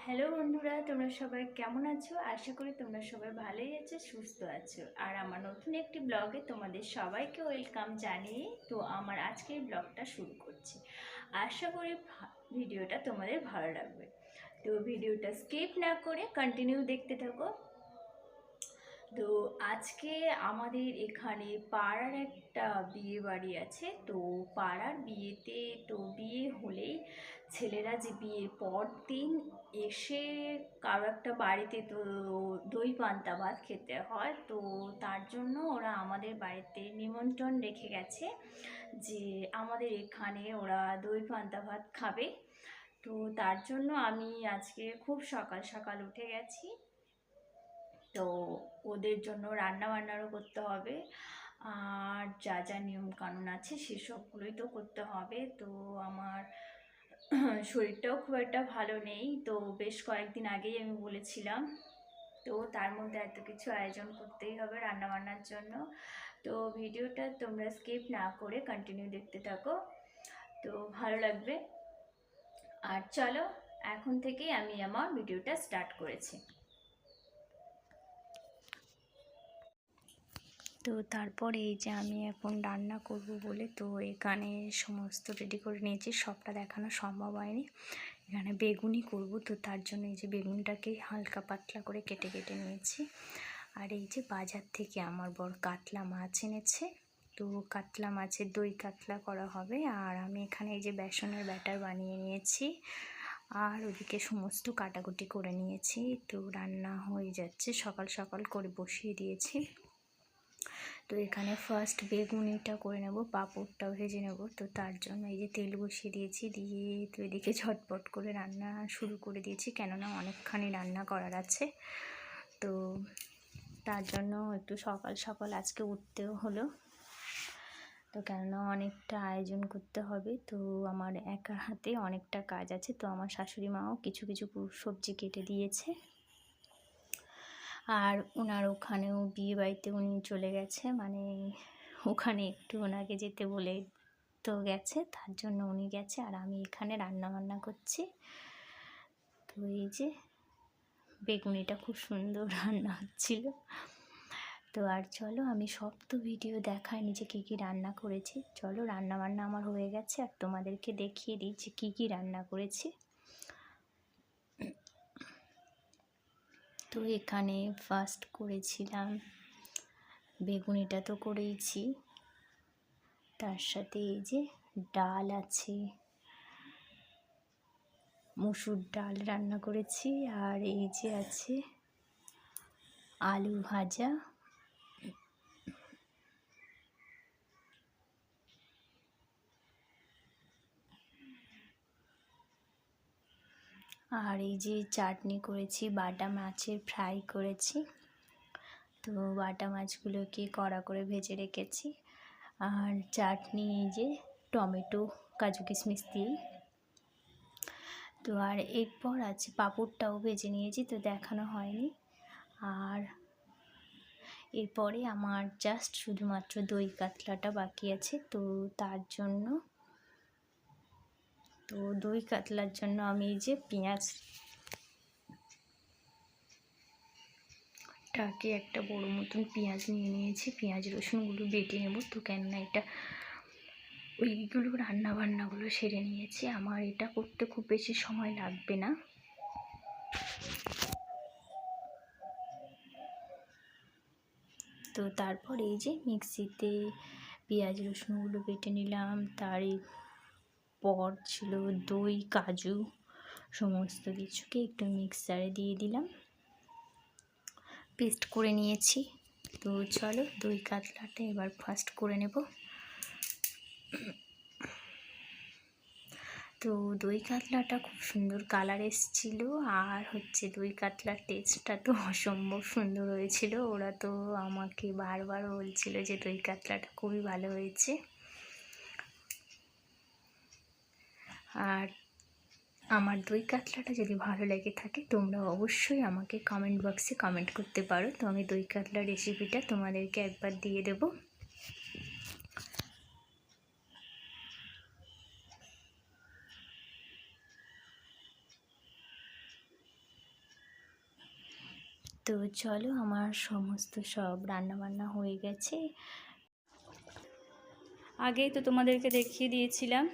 Hello বন্ধুরা, তোমরা সবাই কেমন আছো? আশা করি তোমরা সবাই ভালোই আছো, সুস্থ আছো। আর আমার নতুন একটি ব্লগে তোমাদের সবাইকে ওয়েলকাম জানিয়ে তো আমার আজকের ব্লগটা শুরু করছি। আশা করি ভিডিওটা তোমাদের ভালো লাগবে। তো ভিডিওটা স্কিপ না করে কন্টিনিউ দেখতে থাকো। তো আজকে আমাদের এখানে পাড়ার একটা বিয়ে বাড়ি আছে। তো পাড়ার বিয়েতে তো বিয়ে হলেই ছেলেরা যে বিয়ের পর দিন এসে কারো একটা বাড়িতে তো দই পান্তা ভাত খেতে হয়। তো তার জন্য ওরা আমাদের বাড়িতে নিমন্ত্রণ রেখে গেছে যে আমাদের এখানে ওরা দই পান্তা ভাত খাবে। তো তার জন্য আমি আজকে খুব সকাল সকাল উঠে গেছি। তো ওদের জন্য রান্না বান্নারও করতে হবে, আর যা যা নিয়ম কানুন আছে সেসবগুলোই তো করতে হবে। তো আমার শরীরটাও খুব একটা ভালো নেই, তো বেশ কয়েকদিন আগেই আমি বলেছিলাম। তো তার মধ্যে এত কিছু আয়োজন করতেই হবে রান্না বান্নার জন্য। তো ভিডিওটা তোমরা স্কিপ না করে কন্টিনিউ দেখতে থাকো, তো ভালো লাগবে। আর চলো, এখন থেকেই আমি আমার ভিডিওটা স্টার্ট করেছি। তো তারপর এই যে আমি এখন রান্না করব বলে তো এখানে সমস্ত রেডি করে নিয়েছি, সবটা দেখানো সম্ভব হয়নি। এখানে বেগুনি করব, তো তার জন্য এই যে বেগুনটাকে হালকা পাতলা করে কেটে কেটে নিয়েছি। আর এই যে বাজার থেকে আমার বর কাতলা মাছ এনেছে, তো কাতলা মাছের দই কাতলা করা হবে। আর আমি এখানে এই যে বেসনের ব্যাটার বানিয়ে নিয়েছি, আর ওদিকে সমস্ত কাটাকুটি করে নিয়েছি। তো রান্না হয়ে যাচ্ছে, সকাল সকাল করে বসিয়ে দিয়েছি। তো এখানে ফার্স্ট বেগুনিটা করে নেব, পাঁপড়টাও ভেজে নেব। তো তার জন্য এই যে তেল বসিয়ে দিয়েছি, দিয়ে তো এদিকে ঝটপট করে রান্না শুরু করে দিয়েছি, কেননা অনেকখানি রান্না করার আছে। তো তার জন্য একটু সকাল সকাল আজকে উঠতেও হলো, তো কেননা অনেকটা আয়োজন করতে হবে। তো আমার একার হাতে অনেকটা কাজ আছে। তো আমার শাশুড়ি মাও কিছু কিছু সবজি কেটে দিয়েছে। আর ওনার ওখানেও বিয়ে বাড়িতে উনি চলে গেছে, মানে ওখানে একটু ওনাকে যেতে বলে তো গেছে, তার জন্য উনি গেছে। আর আমি এখানে রান্না বান্না করছি। তো এই যে বেগুনিটা খুব সুন্দর রান্না হচ্ছিল। তো আর চলো, আমি সব তো ভিডিও দেখাইনি যে কী কী রান্না করেছি। চলো, রান্না বান্না আমার হয়ে গেছে, আর তোমাদেরকে দেখিয়ে দিই যে কী কী রান্না করেছি। তো এখানে ফার্স্ট করেছিলাম বেগুনিটা, তো করেইছি। তার সাথে এই যে ডাল আছে, মসুর ডাল রান্না করেছি। আর এই যে আছে আলু ভাজা। আর এই যে চাটনি করেছি, বাটা মাছের ফ্রাই করেছি। তো বাটা মাছগুলোকে কড়া করে ভেজে রেখেছি। আর চাটনি এই যে টমেটো কাজু কিশমিশ দিয়ে। তো আর এরপর আছে পাঁপড়টাও ভেজে নিয়েছি, তো দেখানো হয়নি। আর এরপরে আমার জাস্ট শুধুমাত্র দই কাতলাটা বাকি আছে। তো তার জন্য তো দই কাতলার জন্য আমি এই যে পেঁয়াজটাকে একটা বড় মতন পেঁয়াজ নিয়ে নিয়েছি, পেঁয়াজ রসুনগুলো বেটে নেব। তো কেননা এটা ওইগুলো রান্নাবান্নাগুলো সেরে নিয়েছি, আমার এটা করতে খুব বেশি সময় লাগবে না। তো তারপর এই যে মিক্সিতে পেঁয়াজ রসুনগুলো বেটে নিলাম। তারপর ছিল দই কাজু সমস্ত কিছুকে একটু মিক্সারে দিয়ে দিলাম, পেস্ট করে নিয়েছি। তো চলো, দই কাতলাটা এবার ফার্স্ট করে নেব। তো দই কাতলাটা খুব সুন্দর কালার এসেছিলো, আর হচ্ছে দই কাতলার টেস্টটা তো অসম্ভব সুন্দর হয়েছিল। ওরা তো আমাকে বারবার বলছিল যে দই কাতলাটা খুবই ভালো হয়েছে। আর আমার দই কাতলাটা যদি ভালো লেগে থাকে, তোমরা অবশ্যই আমাকে কমেন্ট বক্সে কমেন্ট করতে পারো। তো আমি দই কাতলা রেসিপিটা তোমাদেরকে একবার দিয়ে দেবো। তো চলো, আমার সমস্ত সব রান্নাবান্না হয়ে গেছে। আগেই তো তোমাদেরকে দেখিয়ে দিয়েছিলাম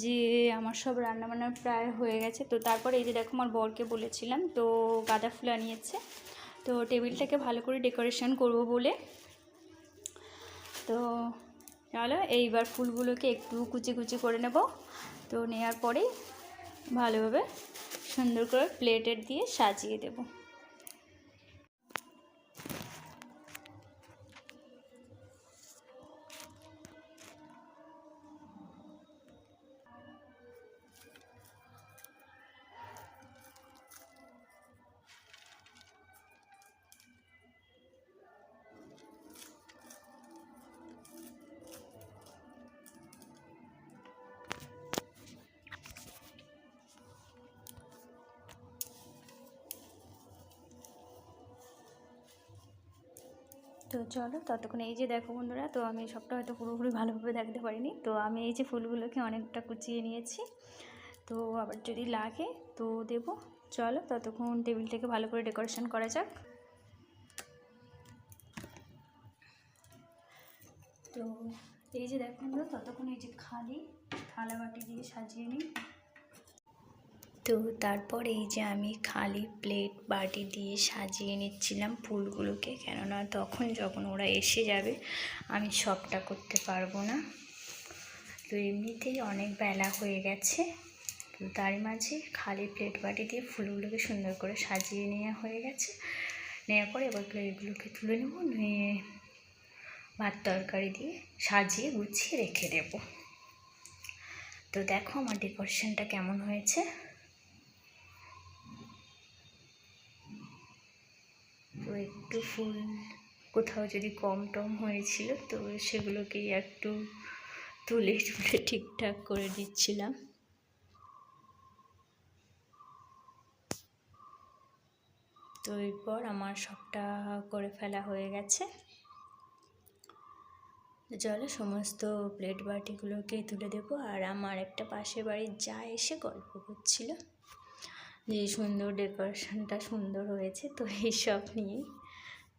যে আমার সব রান্নাবান্না প্রায় হয়ে গেছে। তো তারপরে এই যে দেখো, আমার বরকে বলেছিলাম, তো গাঁদা ফুল আনিয়েছে, তো টেবিলটাকে ভালো করে ডেকোরেশন করব বলে। তো চলো, এইবার ফুলগুলোকে একটু কুচি কুচি করে নেব। তো নেওয়ার পরেই ভালোভাবে সুন্দর করে প্লেটের দিয়ে সাজিয়ে দেব। তো চলো, ততক্ষণ এই যে দেখো বন্ধুরা, তো আমি সবটা হয়তো পুরোপুরি ভালোভাবে দেখাতে পারিনি। তো আমি এই যে ফুলগুলোকে অনেকটা কুচিয়ে নিয়েছি, তো আবার যদি লাগে তো দেব। চলো, ততক্ষণ টেবিলটাকে ভালো করে ডেকোরেশন করা যাক। তো এই যে দেখো বন্ধুরা, ততক্ষণ এই যে খালি থালা বাটি দিয়ে সাজিয়ে নিই। তো তারপর এই যে আমি খালি প্লেট বাটি দিয়ে সাজিয়ে নিচ্ছিলাম ফুলগুলোকে, কেননা তখন যখন ওরা এসে যাবে আমি সবটা করতে পারবো না। তো এমনিতেই অনেক বেলা হয়ে গেছে, তো তার মাঝে খালি প্লেট বাটি দিয়ে ফুলগুলোকে সুন্দর করে সাজিয়ে নেওয়া হয়ে গেছে। নেওয়ার পরে এবার প্লেটগুলোকে তুলে নেব, নিয়ে ভাত তরকারি দিয়ে সাজিয়ে গুছিয়ে রেখে দেব। তো দেখো আমার ডেকোরেশনটা কেমন হয়েছে। তো একটু ফুল কোথাও যদি কম টম হয়েছিল, তো সেগুলোকেই একটু তুলে তুলে ঠিকঠাক করে দিচ্ছিলাম। তো এরপর আমার সবটা করে ফেলা হয়ে গেছে। চলো, সমস্ত প্লেট বাটিগুলোকে তুলে দেবো। আর আমার একটা পাশের বাড়ির যা এসে গল্প করছিল যে সুন্দর ডেকোরেশনটা সুন্দর হয়েছে, তো এইসব নিয়ে।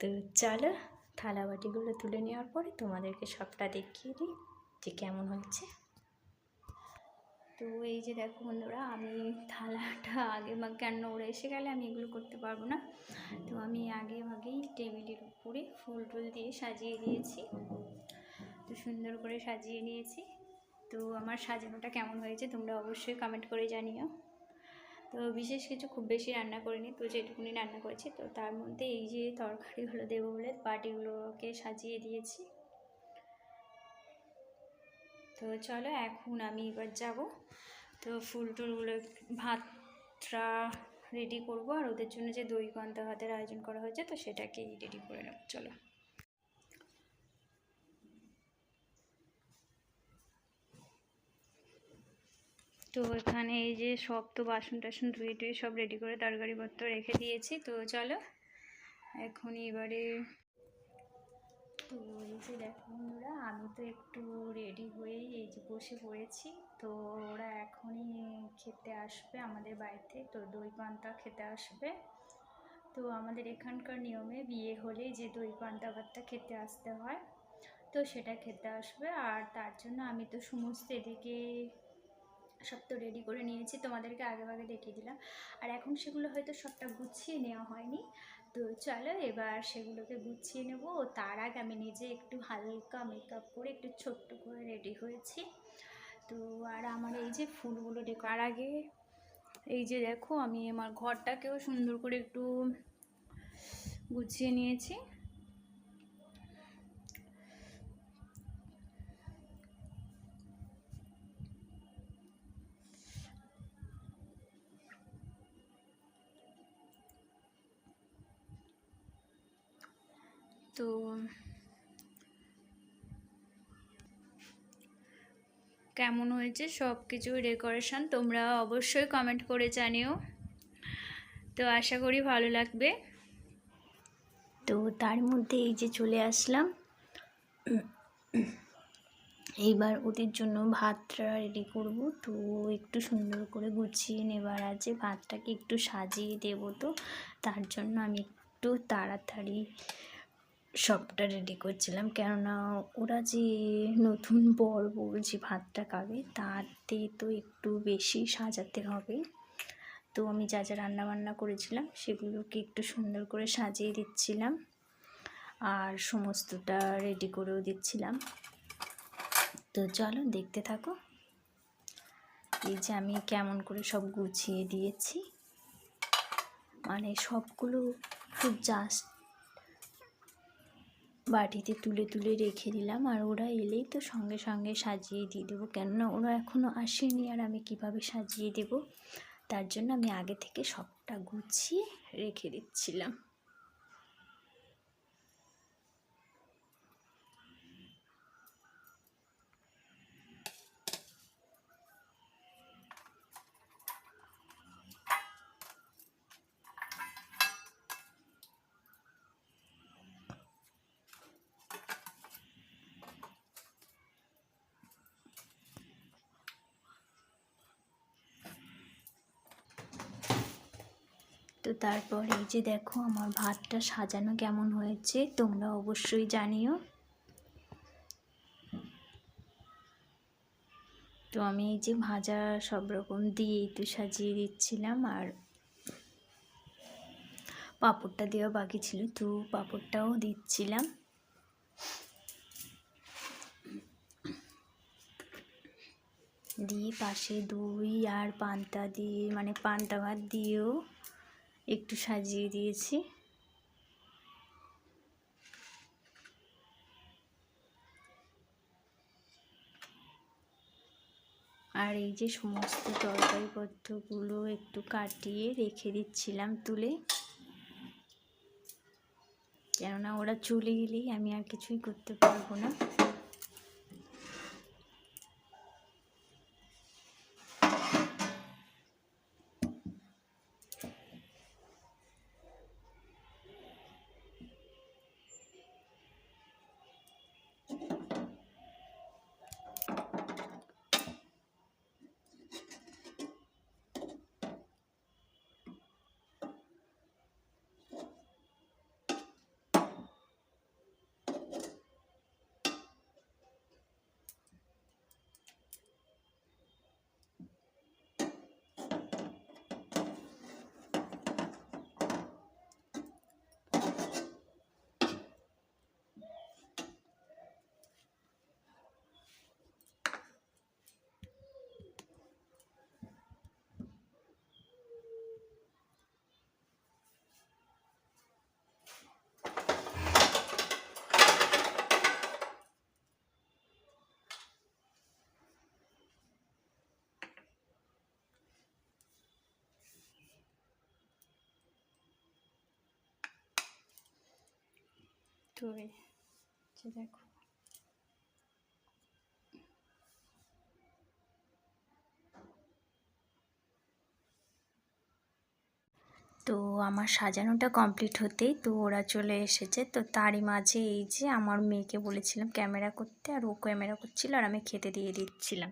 তো চলো, থালা বাটিগুলো তুলে নেওয়ার পরে তোমাদেরকে সবটা দেখিয়ে দিই যে কেমন হয়েছে। তো এই যে দেখো বন্ধুরা, আমি থালাটা আগে কেন ওরা এসে গেলে আমি এগুলো করতে পারবো না। তো আমি আগেই টেবিলের উপরে ফুল টুল দিয়ে সাজিয়ে দিয়েছি, তো সুন্দর করে সাজিয়ে নিয়েছি। তো আমার সাজানোটা কেমন হয়েছে তোমরা অবশ্যই কমেন্ট করে জানিও। তো বিশেষ কিছু খুব বেশি রান্না করিনি, তো যেটুকুনি রান্না করেছি, তো তার মধ্যে এই যে তরকারিগুলো দেবো বলে বাটিগুলোকে সাজিয়ে দিয়েছি। তো চলো, এখন আমি এবার যাব। তো ফুল টুলগুলো, ভাতটা রেডি করব, আর ওদের জন্য যে দই পান্তা ভাতের আয়োজন করা হয়েছে, তো সেটাকেই রেডি করে নেব। চলো। তো এখানে এই যে সব তো বাসন টাসন ধুয়ে টুয়ে সব রেডি করে তরকারিপত্র রেখে দিয়েছি। তো চলো এখন এবারে, তো এই যে দেখো বন্ধুরা, আমি তো একটু রেডি হয়েই এই যে বসে পড়েছি। তো ওরা এখনই খেতে আসবে আমাদের বাড়িতে, তো দই পান্তা খেতে আসবে। তো আমাদের এখানকার নিয়মে বিয়ে হলে যে দই পান্তা ভাতটা খেতে আসতে হয়, তো সেটা খেতে আসবে। আর তার জন্য আমি তো সমস্ত এদিকে সব তো রেডি করে নিয়েছি, তোমাদেরকে আগে দেখিয়ে দিলাম। আর এখন সেগুলো হয়তো সবটা গুছিয়ে নেওয়া হয়নি। তো চলো এবার সেগুলোকে গুছিয়ে নেব। তার আগে আমি নিজে একটু হালকা মেকআপ করে একটু ছোট্ট করে রেডি হয়েছি। তো আর আমার এই যে ফুলগুলো তার আগে এই যে দেখো, আমি আমার ঘরটাকেও সুন্দর করে একটু গুছিয়ে নিয়েছি। তো কেমন হয়েছে সব কিছু ডেকোরেশন তোমরা অবশ্যই কমেন্ট করে জানিও। তো আশা করি ভালো লাগবে। তো তার মধ্যে এই যে চলে আসলাম, এইবার ওদের জন্য ভাতটা রেডি করব। তো একটু সুন্দর করে গুছিয়ে নেবার আছে, ভাতটাকে একটু সাজিয়ে দেব। তো তার জন্য আমি একটু তাড়াতাড়ি সবটা রেডি করছিলাম, কেননা ওরা যে নতুন বর বউ যে ভাতটা খাবে তাতে তো একটু বেশি সাজাতে হবে। তো আমি যা যা রান্নাবান্না করেছিলাম সেগুলোকে একটু সুন্দর করে সাজিয়ে দিচ্ছিলাম আর সমস্তটা রেডি করেও দিচ্ছিলাম। তো চলো দেখতে থাকো। এই যে আমি কেমন করে সব গুছিয়ে দিয়েছি, মানে সবগুলো খুব জাস্ট বাটিতে তুলে তুলে রেখে দিলাম। আর ওরা এলেই তো সঙ্গে সঙ্গে সাজিয়ে দিয়ে দেবো, কেননা ওরা এখনও আসেনি আর আমি কিভাবে সাজিয়ে দেব, তার জন্য আমি আগে থেকে সবটা গুছিয়ে রেখে দিচ্ছিলাম। তো তারপর এই যে দেখো আমার ভাতটা সাজানো কেমন হয়েছে তোমরা অবশ্যই জানিও। তো আমি এই যে ভাজা সব রকম দিয়েই তো সাজিয়ে দিচ্ছিলাম, আর পাঁপড়টা দেওয়া বাকি ছিল তো পাঁপড়টাও দিচ্ছিলাম। দিয়ে পাশে দই আর পান্তা দিয়ে, মানে পান্তা ভাত দিয়েও একটু সাজিয়ে দিয়েছি। আর এই যে সমস্ত তরকারিপত্রগুলো একটু কাটিয়ে রেখে দিচ্ছিলাম তুলে, কেননা ওরা চলে গেলেই আমি আর কিছুই করতে পারবো না। তো দেখো তো আমার সাজানোটা কমপ্লিট হতেই তো ওরা চলে এসেছে। তো তারই মাঝে এই যে আমার মেয়েকে বলেছিলাম ক্যামেরা করতে, আর ও ক্যামেরা করছিল আর আমি খেতে দিয়ে দিচ্ছিলাম।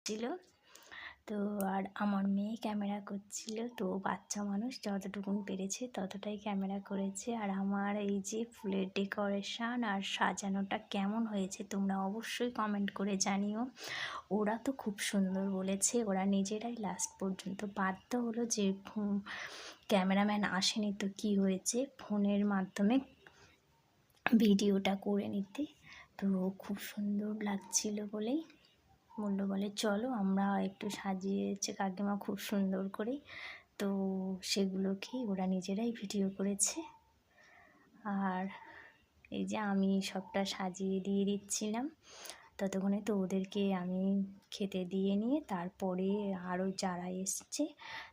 ছিল তো আর আমার মেয়ে ক্যামেরা করছিল, তো বাচ্চা মানুষ যতটুকুন পেরেছে ততটাই ক্যামেরা করেছে। আর আমার এই যে ফুলের ডেকোরেশন আর সাজানোটা কেমন হয়েছে তোমরা অবশ্যই কমেন্ট করে জানিও। ওরা তো খুব সুন্দর বলেছে, ওরা নিজেরাই লাস্ট পর্যন্ত বাধ্য হলো যে ক্যামেরাম্যান আসেনি তো কি হয়েছে, ফোনের মাধ্যমে ভিডিওটা করে নিতে। তো খুব সুন্দর লাগছিল বলেই বললো, বলে চলো আমরা একটু সাজিয়েছে কাকিমা খুব সুন্দর করে। তো সেগুলোকে ওরা নিজেরাই ভিডিও করেছে। আর এই যে আমি সবটা সাজিয়ে দিয়ে দিচ্ছিলাম, ততক্ষণে তো ওদেরকে আমি খেতে দিয়ে নিয়ে তারপরে আরও যারা এসছে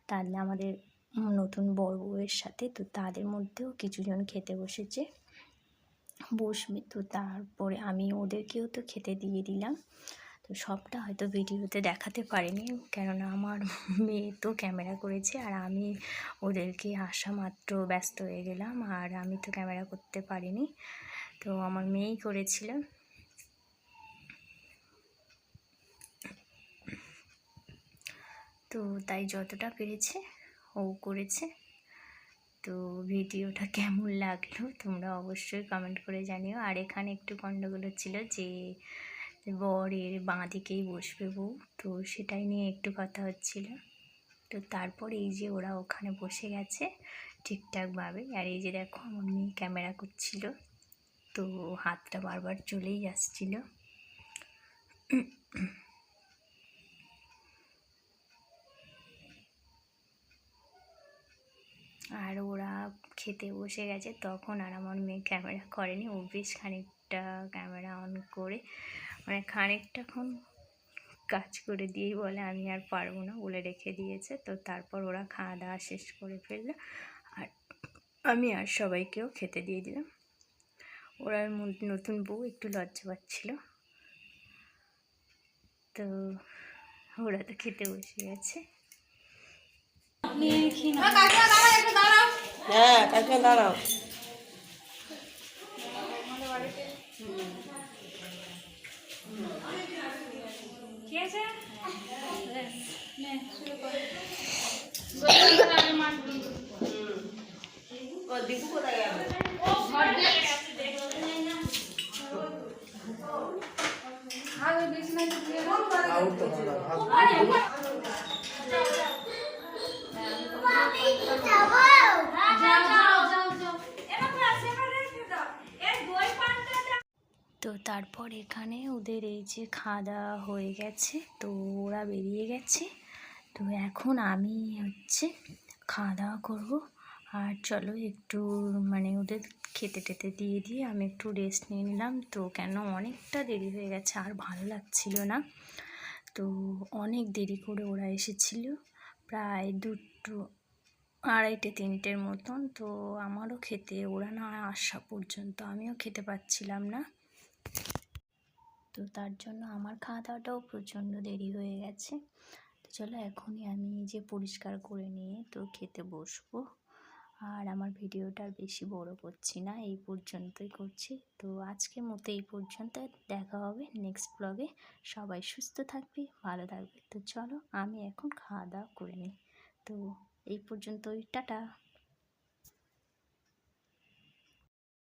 তাহলে আমাদের নতুন বড় বউয়ের সাথে, তো তাদের মধ্যেও কিছুজন খেতে বসবে, তো তারপরে আমি ওদেরকেও তো খেতে দিয়ে দিলাম। তো সবটা হয়তো ভিডিওতে দেখাতে পারিনি, কেননা আমার মেয়ে তো ক্যামেরা করেছে আর আমি ওদেরকে আসা মাত্র ব্যস্ত হয়ে গেলাম, আর আমি তো ক্যামেরা করতে পারিনি, তো আমার মেয়েই করেছিল। তো তাই যতটা পেরেছে ও করেছে। তো ভিডিওটা কেমন লাগলো তোমরা অবশ্যই কমেন্ট করে জানিও। আর এখানে একটু গন্ডগোল ছিল যে বরের বাঁ দিকেই বসবে বউ, তো সেটাই নিয়ে একটু কথা হচ্ছিল। তো তারপর এই যে ওরা ওখানে বসে গেছে ঠিকঠাকভাবে। আর এই যে দেখো আমার মেয়ে ক্যামেরা করছিল, তো হাতটা বারবার চলেই যাচ্ছিল। আর ওরা খেতে বসে গেছে তখন, আর আমার মেয়ে ক্যামেরা করেনি, ও বেশ খানিকটা ক্যামেরা অন করে মানে খানিকটাক্ষণ কাজ করে দিয়েই বলে আমি আর পারবো না বলে রেখে দিয়েছে। তো তারপর ওরা খাওয়া দাওয়া শেষ করে ফেললো, আর আমি আর সবাইকেও খেতে দিয়ে দিলাম। ওরা নতুন বউ একটু লজ্জা পাচ্ছিল, তো ওরা তো খেতে বসে গেছে। হ্যাঁ কাকিমা দাঁড়াও। দীপু কোথায় গেল? তো তারপর এখানে ওদের এই যে খাওয়া দাওয়া হয়ে গেছে, তো ওরা বেরিয়ে গেছে। তো এখন আমি হচ্ছে খাওয়া দাওয়া করবো, আর চলো একটু মানে ওদের খেতে টেতে দিয়ে আমি একটু রেস্ট নিয়ে নিলাম। তো কেন অনেকটা দেরি হয়ে গেছে আর ভালো লাগছিল না, তো অনেক দেরি করে ওরা এসেছিল, প্রায় 2টো 2:30 3টের মতন। তো আমারও খেতে, ওরা না আসা পর্যন্ত আমিও খেতে পাচ্ছিলাম না, তো তার জন্য আমার খাওয়া দাওয়াটাও প্রচণ্ড দেরি হয়ে গেছে। তো চলো এখনই আমি যে পরিষ্কার করে নিয়ে তো খেতে বসবো। আর আমার ভিডিওটা আর বেশি বড় করছি না, এই পর্যন্তই করছি। তো আজকের মতো এই পর্যন্ত, দেখা হবে নেক্সট ব্লগে। সবাই সুস্থ থাকবে, ভালো থাকবে। তো চলো আমি এখন খাওয়া দাওয়া করে নিই। তো এই পর্যন্তই, টাটা।